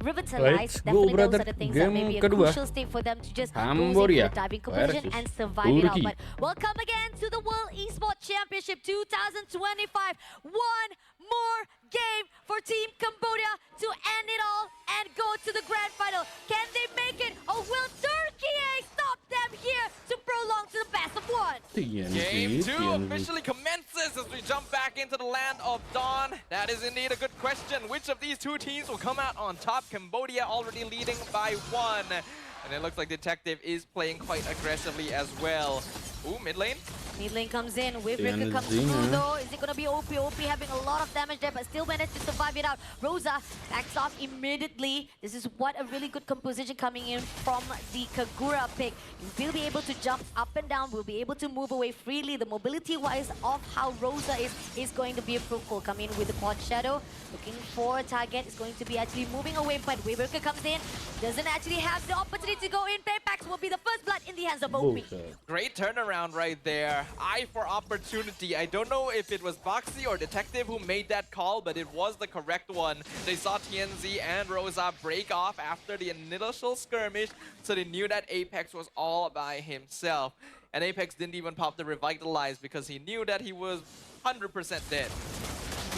revitalize. Let's go, Definitely those brother. are the things that may Game be a kedua. crucial step for them to just go in Cambodia for the diving competition versus and survive it out. Turkey. But welcome again to the World Esports Championship 2025. One more game for Team Cambodia to end it all and go to the grand final. Can they make it, or will Turkiye stop them here to prolong to the best of one? Game 2 officially commences as we jump back into the land of Dawn. That is indeed a good question. Which of these two teams will come out on top? Cambodia already leading by 1. And it looks like Detective is playing quite aggressively as well. Ooh, mid lane. Mid lane comes in, Wavebreaker comes through though. Is it gonna be OP? OP having a lot of damage there, but still managed to survive it out. Rosa backs off immediately. This is what a really good composition coming in from the Kagura pick. You will be able to jump up and down, will be able to move away freely. The mobility-wise of how Rosa is going to be fruitful. Coming in with the Quad Shadow, looking for a target. Is going to be actually moving away, but Wavebreaker comes in. Doesn't actually have the opportunity to go in. Paypacks will be the first blood in the hands of OP. Great turnaround right there. Eye for opportunity. I don't know if it was Boxy or Detective who made that call, but it was the correct one. They saw TNZ and Rosa break off after the initial skirmish, so they knew that Apex was all by himself. And Apex didn't even pop the Revitalize because he knew that he was 100% dead.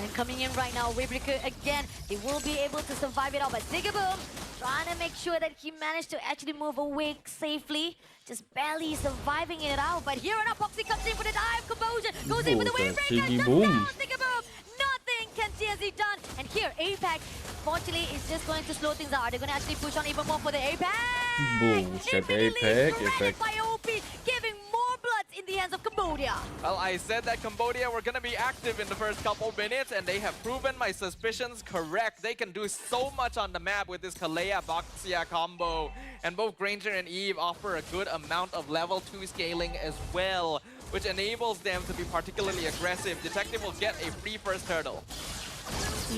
And coming in right now, Wavebreaker again. They will be able to survive it all, but Zigaboom trying to make sure that he managed to actually move away safely. Just barely surviving it out. But here on up, Boxy comes in for the dive. Kamboja goes in with the Wavebreaker. Just down, Zigaboom. Nothing can TNZ done. And here, Apex, fortunately, is just going to slow things out. Are they going to actually push on even more for the Apex? Immediately shredded by OP, giving more bloods in the hands of Cambodia. Well, I said that Cambodia were going to be active in the first couple minutes, and they have proven my suspicions correct. They can do so much on the map with this Kalea-Boxia combo. And both Granger and Eve offer a good amount of level 2 scaling as well, which enables them to be particularly aggressive. Detective will get a free first hurdle.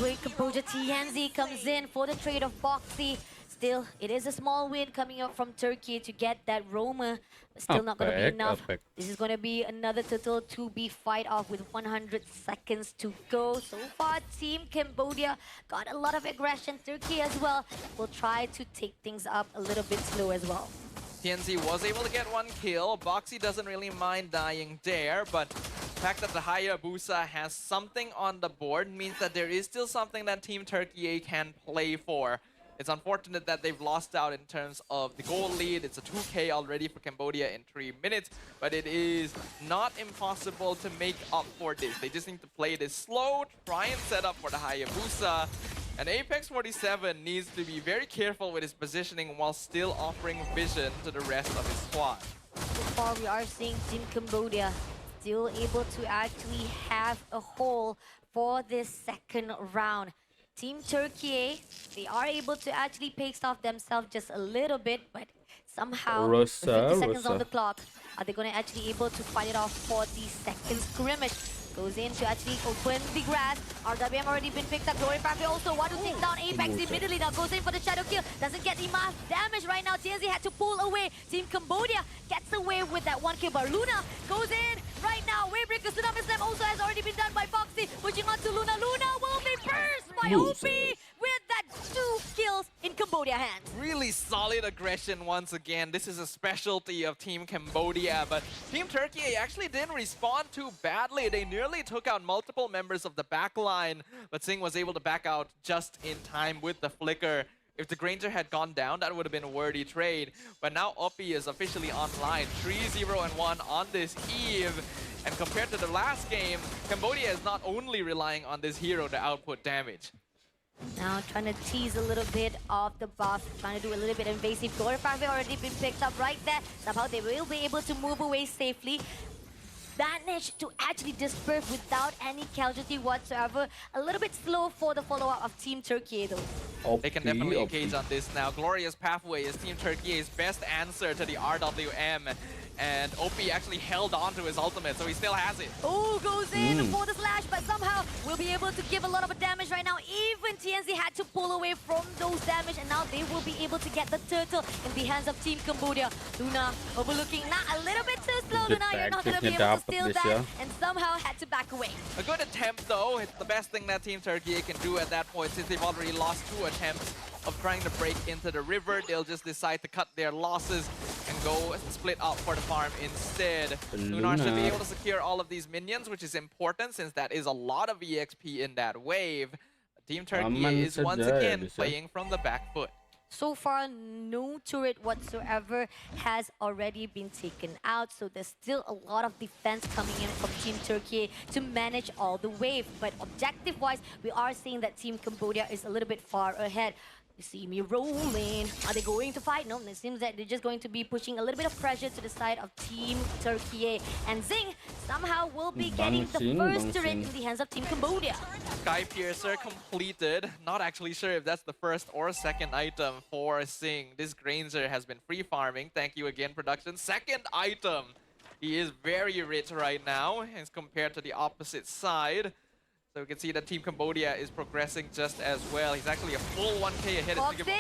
Wait, Kamboja TNZ comes in for the trade of Boxy. Still, it is a small win coming up from Turkey to get that Roma. But still not going to be enough. This is going to be another turtle to be fight off with 100 seconds to go. So far, Team Cambodia got a lot of aggression. Turkey as well will try to take things up a little bit slow as well. TNZ was able to get 1 kill. Boxy doesn't really mind dying there, but the fact that the Hayabusa has something on the board means that there is still something that Team Turkiye can play for. It's unfortunate that they've lost out in terms of the goal lead. It's a 2K already for Cambodia in 3 minutes, but it is not impossible to make up for this. They just need to play this slow, try and set up for the Hayabusa. And Apex 47 needs to be very careful with his positioning while still offering vision to the rest of his squad. So far, we are seeing Team Cambodia still able to actually have a hole for this second round. Team Turkiye, they are able to actually pace off themselves just a little bit, but somehow, with 50 seconds on the clock, are they going to actually able to fight it off for the second scrimmage? Goes in to actually open the grass. RWM already been picked up. Glory Pathway also want to take down Apex immediately. Now goes in for the shadow kill. Doesn't get enough damage right now. TNZ had to pull away. Team Cambodia gets away with that 1 kill. But Luna goes in right now. Wavebreaker Tsunami Slam also has already been done by Boxy. Pushing on to Luna. Luna will be burst by OP with that 2 kills in Cambodia hands. Really solid aggression once again. This is a specialty of Team Cambodia, but Team Turkey actually didn't respond too badly. They nearly took out multiple members of the backline, but Singh was able to back out just in time with the flicker. If the Granger had gone down, that would have been a worthy trade. But now Oppi is officially online. 3-0-1 on this Eve. And compared to the last game, Cambodia is not only relying on this hero to output damage. Now trying to tease a little bit of the buff, trying to do a little bit invasive. Glory Pathway already been picked up right there. Somehow they will be able to move away safely. Managed to actually disperse without any casualty whatsoever. A little bit slow for the follow-up of Team Turkey though. They can definitely engage on this now. Glorious Pathway is Team Turkey's best answer to the RWM. And OP actually held on to his ultimate, so he still has it. Oh, goes in for the slash, but somehow will be able to give a lot of damage right now. Even TNZ had to pull away from those damage, and now they will be able to get the turtle in the hands of Team Cambodia. Luna overlooking, not a little bit too slow. Luna, you're not going to be able to steal that, and somehow had to back away. A good attempt, though. It's the best thing that Team Turkey can do at that point, since they've already lost 2 attempts of trying to break into the river. They'll just decide to cut their losses and go split up for the farm instead. Lunar should be able to secure all of these minions, which is important since that is a lot of EXP in that wave. Team Turkiye is once again playing from the back foot. So far, no turret whatsoever has already been taken out. So there's still a lot of defense coming in from Team Turkiye to manage all the wave. But objective-wise, we are seeing that Team Cambodia is a little bit far ahead. You see me rolling. Are they going to fight? No, it seems that they're just going to be pushing a little bit of pressure to the side of Team Turkiye. And Zing somehow will be getting the first turret in the hands of Team Cambodia. Sky Piercer completed. Not actually sure if that's the first or second item for Zing. This Granger has been free farming. Thank you again, production. Second item. He is very rich right now as compared to the opposite side. So we can see that Team Cambodia is progressing just as well. He's actually a full 1k ahead of Foxy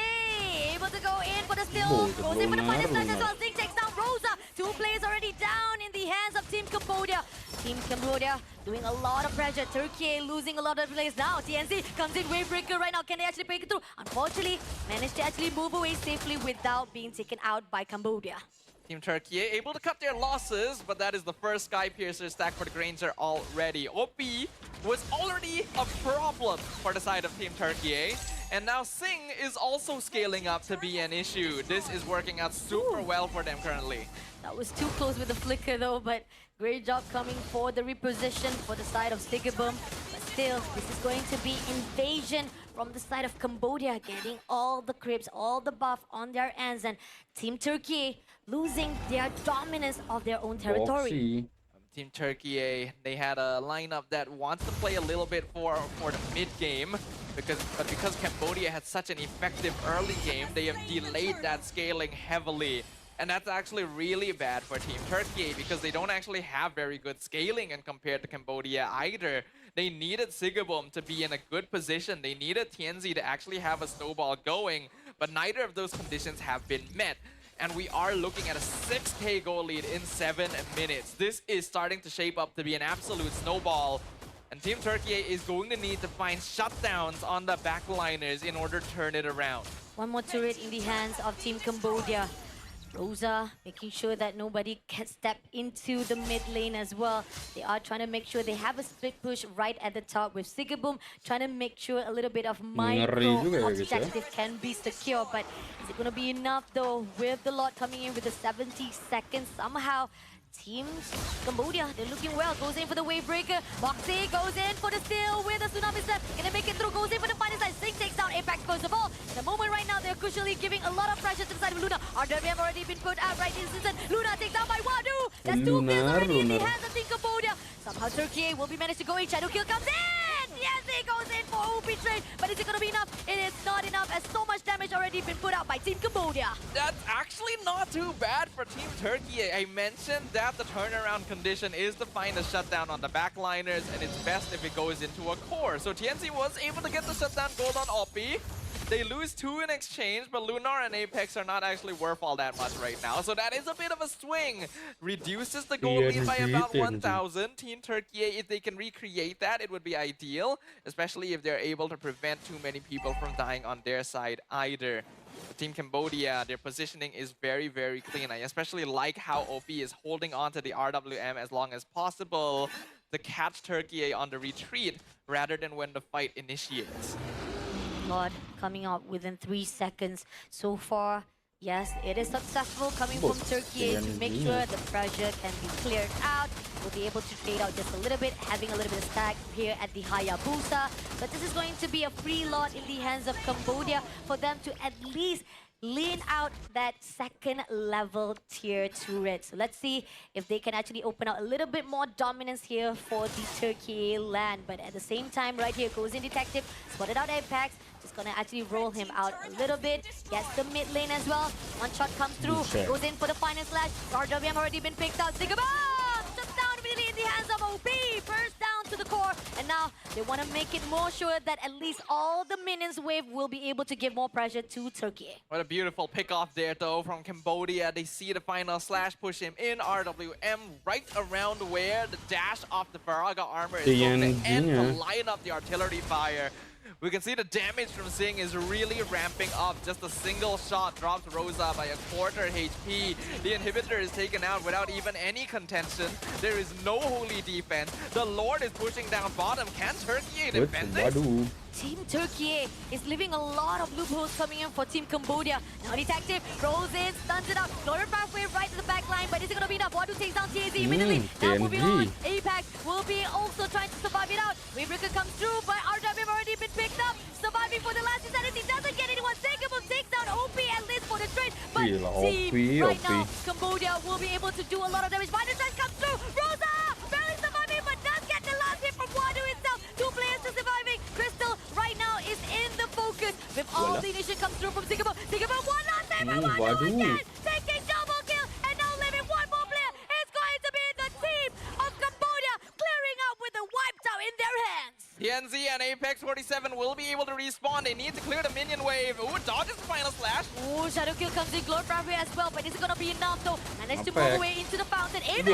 able to go in for the steal. Goes in for the final slash as well. Zing takes down Rosa. 2 players already down in the hands of Team Cambodia. Team Cambodia doing a lot of pressure. Turkiye losing a lot of players now. TNC comes in Wavebreaker right now. Can they actually break it through? Unfortunately, managed to actually move away safely without being taken out by Cambodia. Team Turkiye able to cut their losses, but that is the first Sky Piercer stack for the Granger already. OP was already a problem for the side of Team Turkiye, and now Sing is also scaling up to be an issue. This is working out super well for them currently. That was too close with the flicker though, but great job coming for the reposition for the side of Sigabum. But still, this is going to be invasion from the side of Cambodia, getting all the creeps, all the buff on their ends, and Team Turkiye losing their dominance of their own territory. Team Turkiye, they had a lineup that wants to play a little bit for the mid game, because Cambodia had such an effective early game, they have delayed that scaling heavily. And that's actually really bad for Team Turkiye because they don't actually have very good scaling and compared to Cambodia either. They needed Sigabum to be in a good position. They needed TNZ to actually have a snowball going, but neither of those conditions have been met. And we are looking at a 6k goal lead in 7 minutes. This is starting to shape up to be an absolute snowball. And Team Turkiye is going to need to find shutdowns on the backliners in order to turn it around. One more turret in the hands of Team Cambodia. Rosa making sure that nobody can step into the mid lane as well. They are trying to make sure they have a split push right at the top with Sigabum, trying to make sure a little bit of micro objective can be secure. But is it going to be enough though with the lot coming in with the 70 seconds? Somehow Team Cambodia, they're looking well. Goes in for the wave breaker. Boxy goes in for the steal with a tsunami step. Gonna make it through. Goes in for the final side. Sing takes down Apex first of all. In the moment right now, they're crucially giving a lot of pressure to the side of Luna. RWM already been put out right in season. Luna takes down by Wadu. That's 2 kills already in the hands of Team Cambodia. Somehow Turkiye will be managed to go in. Shadow kill comes in. Yes, he goes in for OP trade. But is it gonna be enough? It is not enough as so much damage already been put out by Team Cambodia. That's actually not too bad for Team Turkiye. I mentioned that the turnaround condition is to find a shutdown on the backliners, and it's best if it goes into a core. So TNC was able to get the shutdown gold on OP. They lose 2 in exchange, but Lunar and Apex are not actually worth all that much right now. So that is a bit of a swing. Reduces the gold lead by about 1,000. Team Turkiye, if they can recreate that, it would be ideal. Especially if they're able to prevent too many people from dying on their side either. But Team Cambodia, their positioning is very, very clean. I especially like how OP is holding on to the RWM as long as possible to catch Turkiye on the retreat rather than when the fight initiates. God, coming out within 3 seconds so far. Yes, it is successful coming from Turkiye to make sure the pressure can be cleared out. We'll be able to trade out just a little bit, having a little bit of stack here at the Hayabusa. But this is going to be a free lot in the hands of Cambodia for them to at least lean out that second level tier turret. So let's see if they can actually open out a little bit more dominance here for the Turkiye land. But at the same time, right here goes in Detective, spotted out Apex. Just gonna actually roll him out a little bit. Gets the mid lane as well. One shot comes through. Goes in for the final slash. RWM already been picked out. Sigabum! Just down immediately in the hands of OP. First down to the core. And now they want to make it more sure that at least all the minions wave will be able to give more pressure to Turkiye. What a beautiful pick off there though from Cambodia. They see the final slash push him in. RWM right around where the dash off the Faraga armor is going to end to line up the artillery fire. We can see the damage from Sing is really ramping up. Just a single shot drops Rosa by a quarter HP. The inhibitor is taken out without even any contention. There is no holy defense. The Lord is pushing down bottom. Can Turkiye defend this? Waduh. Team Turkiye is leaving a lot of loopholes coming in for Team Cambodia. Now detective rolls in, stuns it up. Glory pathway right to the back line, but is it going to be enough? Wadu takes down TAZ immediately. Now moving on, Apex will be also trying to survive it out. Wavebreaker comes through, but RW already been picked up. Surviving for the last insanity, doesn't get anyone. Takeable takes down OP at least for the trade. But team right now, Cambodia will be able to do a lot of damage. Minor Strike comes through. Rosa barely surviving, but does get the last hit from Wadu itself. Two players are surviving. Crystal right now is in the focus with all the initiation comes through from Singapore. Singapore one last time by Wadu again, taking double kill, and now leaving one more player. It's going to be the team of Cambodia clearing out with the wiped out in their hands. TNZ and Apex 47 will be able to respawn. They need to clear the minion wave. Ooh, dodges the final slash. Ooh, Shadow Kill comes in, Glory Pathway as well, but is it gonna be enough though? Managed to move away into the fountain. Apex!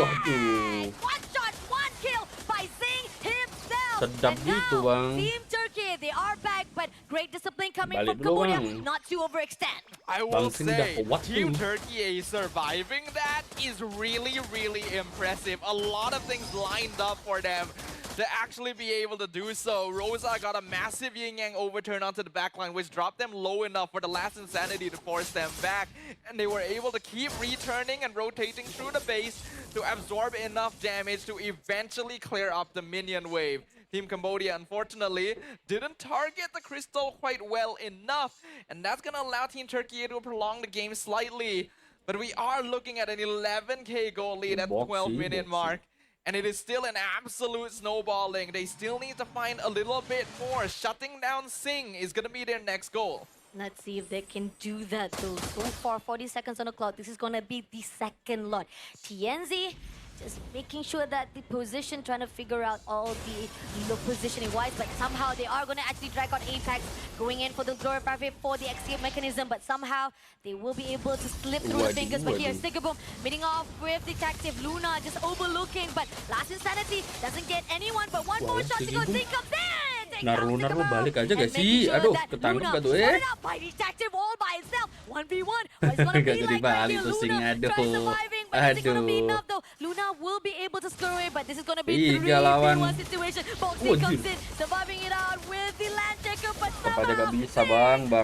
One shot, one kill by Sing himself. Sedap And gitu, now, Bang. Team Turkey, they are back, but great discipline coming Balik from dulu, Cambodia. Bang. Not to overextend. I will Bang Sing dah say, kuat Team tuh. Turkey surviving that is really, really impressive. A lot of things lined up for them to actually be able to do so. Rosa got a massive yin-yang overturn onto the backline, which dropped them low enough for the last insanity to force them back. And they were able to keep returning and rotating through the base to absorb enough damage to eventually clear up the minion wave. Team Cambodia, unfortunately, didn't target the crystal quite well enough. And that's going to allow Team Turkey to prolong the game slightly. But we are looking at an 11k goal lead at the 12-minute mark. And it is still an absolute snowballing. They still need to find a little bit more. Shutting down Sing is going to be their next goal. Let's see if they can do that though. So far, 40 seconds on the clock. This is gonna be the second lot. TNZ just making sure that the position, trying to figure out all the positioning wise, but somehow they are going to actually drag on Apex, going in for the Glory Pathway for the escape mechanism, but somehow they will be able to slip through the fingers. But here, Stigaboom meeting off with Detective Luna, just overlooking, but last insanity doesn't get anyone, but one more shot to go. Zing comes in! Naruh balik aja gak sih? Aduh, ketangkep gak tuh By Detective all by itself, 1v1. What's gonna be like right here? Luna tries surviving, but is it gonna be enough though? Luna will be able to score away, but this is gonna be 3v1 situation. Boxing comes in, surviving it out with the land checker, but somehow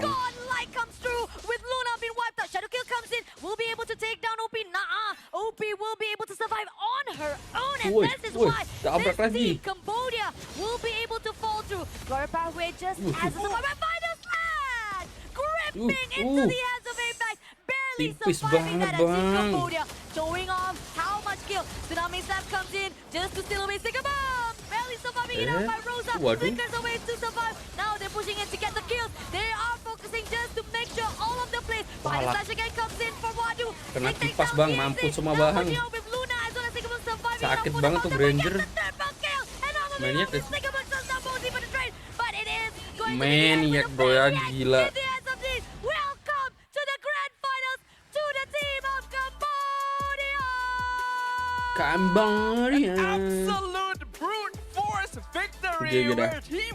Godlike comes through with Luna being wiped out. Shadow Kill comes in, will be able to take down OP. OP will be able to survive on her own, and this is why this team, Cambodia, will be able to fall through. Glory Pathway just as a survivor. Final slash! Gripping into the hands of Apex. Barely surviving that as Team Cambodia. Showing off how much kill. Tsunami Slap comes in just to steal away Stigaboom. Barely surviving it out by Rosa. Flickers away to survive. Now they're pushing in to get the kills. They are focusing just to make sure all of the plays. Final slash again comes in for Wadu. Kena kipas bang, mampus semua bang. Sakit banget tuh Granger. Maniac ya. Maniac bro ya, gila. Welcome to the grand finals to the team of Cambodia. Cambodia. Absolute brute force victory. Where Team